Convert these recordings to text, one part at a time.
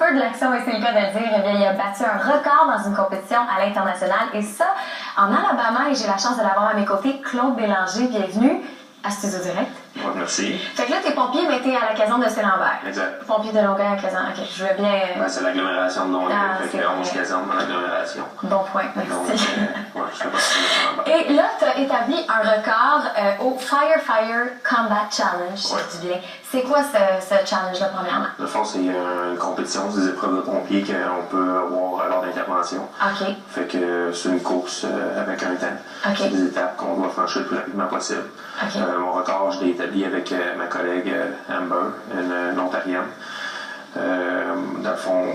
feu de l'action, et c'est le cas de le dire, eh bien, il a battu un record dans une compétition à l'international. Et ça, en Alabama, et j'ai la chance de l'avoir à mes côtés, Claude Bélanger, bienvenue à Studio Direct. Ouais, merci. Fait que là, t'es pompier, mais t'es à la caserne de Saint-Lambert. Exact. Pompier de Longueuil à la caserne. Ok, je veux bien. Ben, c'est l'agglomération de Longueuil. Fait que 11 casernes dans l'agglomération. Bon point, merci. Donc, ouais, je fais partie de Saint-Lambert. Et là, tu as établi un record au Fire Combat Challenge, si Ouais. je dis bien. C'est quoi ce challenge-là, premièrement? Dans le fond, c'est une compétition, c'est des épreuves de pompiers qu'on peut avoir lors d'intervention. OK. Fait que c'est une course avec un temps. OK. C'est des étapes qu'on doit franchir le plus rapidement possible. OK. Mon record, je l'ai établi avec ma collègue Amber, une Ontarienne. Dans le fond,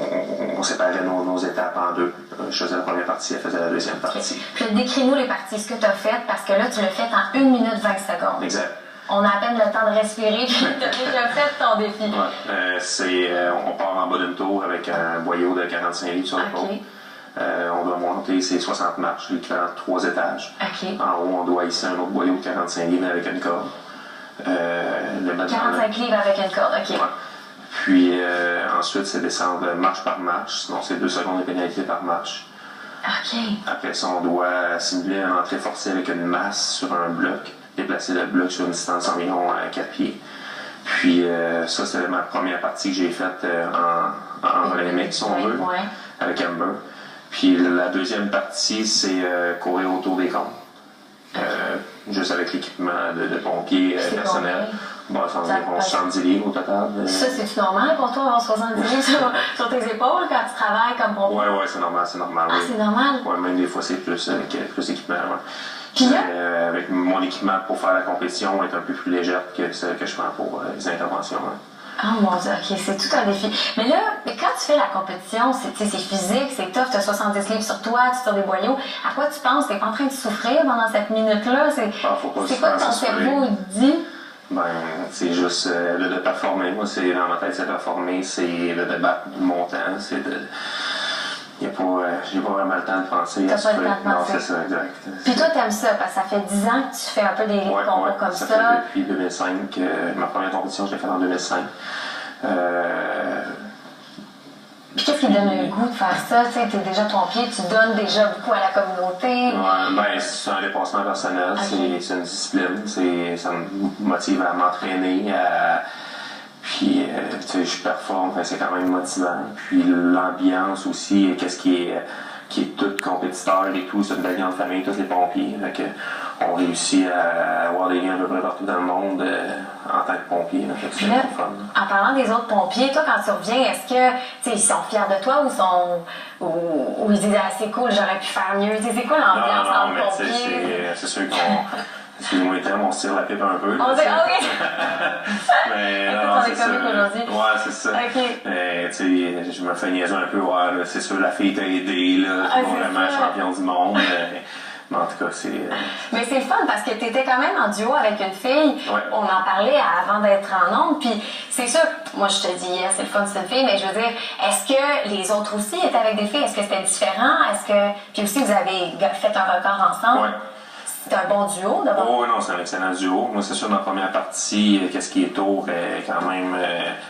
on séparait nos étapes en deux. Je faisais la première partie, elle faisait la deuxième partie. Puis décris-nous les parties, ce que tu as fait, parce que là, tu l'as fait en 1 minute 20 secondes. Exact. On a à peine le temps de respirer, puis tu as déjà fait ton défi. Ouais. On part en bas d'une tour avec un boyau de 45 litres sur le OK. On doit monter ces 60 marches, l'équivalent de 3 étages. OK. En haut, on doit hisser un autre boyau de 45 livres avec une corde. Le mettre dans 45 livres avec une corde, OK. Ouais. Puis ensuite, c'est descendre marche par marche, sinon c'est 2 secondes de pénalité par marche. OK. Après ça, on doit simuler une entrée forcée avec une masse sur un bloc, déplacer le bloc sur une distance environ à 4 pieds. Puis ça, c'est ma première partie que j'ai faite en relais mix, si on veut, Ouais. avec Amber. Puis la deuxième partie, c'est courir autour des comptes. Juste avec l'équipement de pompiers personnel. Bon, c'est environ 70 livres au total. Ça, c'est-tu normal pour toi, avoir 70 livres sur tes épaules quand tu travailles comme pompier? Ouais, c'est normal, Ah, oui. c'est normal? Ouais, même des fois, c'est plus d'équipement, ouais. Puis là? Avec mon équipement pour faire la compétition est un peu plus légère que ce que je prends pour les interventions. Hein. Oh mon Dieu, ok, c'est tout un défi. Mais là, quand tu fais la compétition, c'est physique, c'est tough, tu as 70 livres sur toi, tu tires des boyaux. À quoi tu penses? Tu n'es pas en train de souffrir pendant cette minute-là? C'est quoi ton cerveau dit? Ben, c'est juste de performer. Moi, c'est dans ma tête, c'est performer, c'est de débattre mon temps, c'est de. J'ai pas vraiment le temps de penser. T'as pas le temps de Non, penser. c'est ça, exact. Puis toi, t'aimes ça, parce que ça fait 10 ans que tu fais un peu des combats comme ça. Ça fait depuis 2005. Ma première compétition, je l'ai faite en 2005. Puis qu'est-ce qui donne le goût de faire ça? Tu sais, t'es déjà pompier, tu donnes déjà beaucoup à la communauté. Ouais, ben, c'est un dépassement personnel, Okay. c'est une discipline, ça me motive à m'entraîner, puis tu sais, je performe, c'est quand même motivant. Puis l'ambiance aussi, qu'est-ce qui est tout compétiteur et tout, c'est une belle grande famille, tous les pompiers. Fait que on réussit à avoir des liens à peu près partout dans le monde en tant que pompier. Fait que c'est Là, fun. en parlant des autres pompiers, toi, quand tu reviens, est-ce que ils sont fiers de toi ou ils disent ah, c'est cool, j'aurais pu faire mieux? Tu sais, c'est quoi l'ambiance Non, entre mais pompiers? c'est sûr qu'on. Excusez-moi les termes, on se tire la pipe un peu. On dit, ah oui! Mais Écoute, non, on est c'est ça. comique aujourd'hui. Ouais, c'est ça. Ok. Mais tu sais, je me fais niaiser un peu. Ouais, là, c'est sûr, la fille t'a aidé, là. Ah, C'est pas c'est vraiment ça. champion du monde. Mais en tout cas, c'est. Mais c'est le fun parce que tu étais quand même en duo avec une fille. Ouais. On en parlait avant d'être en ondes. Puis c'est sûr, moi je te dis, c'est le fun, c'est une fille, mais je veux dire, est-ce que les autres aussi étaient avec des filles? Est-ce que c'était différent? Puis aussi, vous avez fait un record ensemble? Ouais. C'est un bon duo d'abord? Oh, non, c'est un excellent duo. Moi, c'est sûr, ma première partie, qu'est-ce qui est tour, est quand même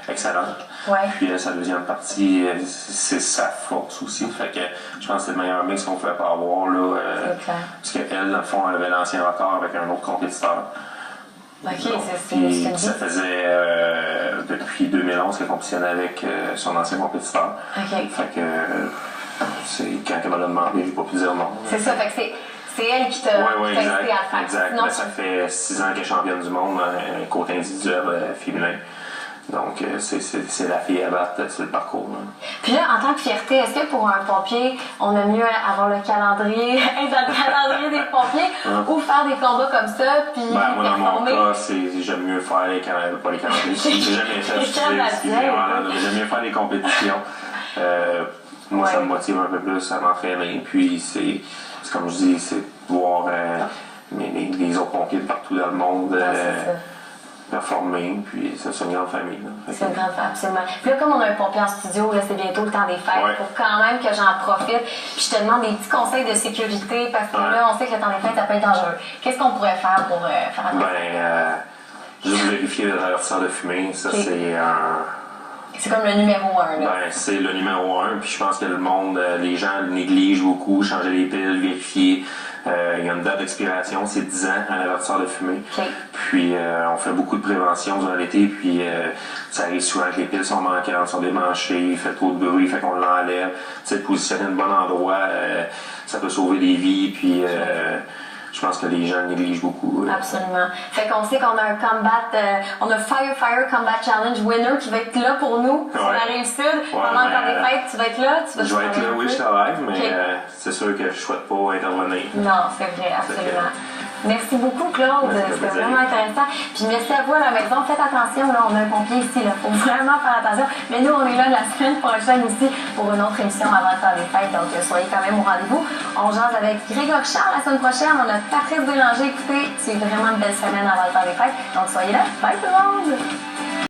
excellente. Ouais. Puis sa deuxième partie, c'est sa force aussi. Fait que je pense que c'est le meilleur mix qu'on pouvait pas avoir, là. C'est clair. Parce qu'elle, dans le fond, elle avait l'ancien record avec un autre compétiteur. Ok, c'est Puis une ça faisait depuis 2011 qu'elle compétitionnait avec son ancien compétiteur. Ok. Fait que c'est quand elle m'a demandé, j'ai pas pu dire non. C'est ça, fait que c'est elle qui t'a Oui, incité à le faire. exact. Sinon, Ben, ça fait 6 ans qu'elle est championne du monde, côté individuel féminin. Donc, c'est la fille à battre sur le parcours. Là. Puis là, en tant que fierté, est-ce que pour un pompier, on a mieux avoir le calendrier, être dans le calendrier des pompiers, ou faire des combats comme ça, puis Ben, moi, dans mon performer? cas, j'aime mieux faire pas les calendriers. J'ai jamais fait Les j'aime mieux faire des compétitions. Moi, ça me motive un peu plus à m'entraîner. Puis, c'est comme je dis, c'est voir les autres pompiers de partout dans le monde performer. Puis, c'est une grande famille. C'est une grande famille, absolument. Puis là, comme on a un pompier en studio, là, c'est bientôt le temps des fêtes. Il faut quand même que j'en profite. Puis je te demande des petits conseils de sécurité parce que là, on sait que le temps des fêtes, ça peut être dangereux. Qu'est-ce qu'on pourrait faire pour faire attention? Juste vérifier les avertisseurs de fumée. Ça, c'est C'est comme le numéro 1. Là. Ben, c'est le numéro 1, puis je pense que le monde, les gens le négligent beaucoup, changer les piles, vérifier. Il y a une date d'expiration, c'est 10 ans à l'avertisseur de fumée. Okay. Puis on fait beaucoup de prévention durant l'été, puis ça arrive souvent que les piles sont manquantes, sont démanchées, il fait trop de bruit, fait qu'on l'enlève. Tu sais, positionner un bon endroit, ça peut sauver des vies, puis je pense que les gens négligent beaucoup. Absolument. Fait qu'on sait qu'on a un on a Fire Combat Challenge winner qui va être là pour nous sur la Rive-Sud. Pendant le temps des fêtes, tu vas être là? Je vais être là, oui, je travaille, mais c'est sûr que je ne souhaite pas intervenir. Non, c'est vrai, absolument. Merci beaucoup, Claude. C'était vraiment intéressant. Puis merci à vous à la maison. Faites attention, là, on a un pompier ici. Il faut vraiment faire attention. Mais nous, on est là la semaine prochaine aussi pour une autre émission avant le temps des fêtes. Donc, soyez quand même au rendez-vous. On jase avec Grégoire Charles la semaine prochaine. On a Patrice Bélanger. Écoutez, c'est vraiment une belle semaine avant le temps des fêtes. Donc, soyez là. Bye tout le monde!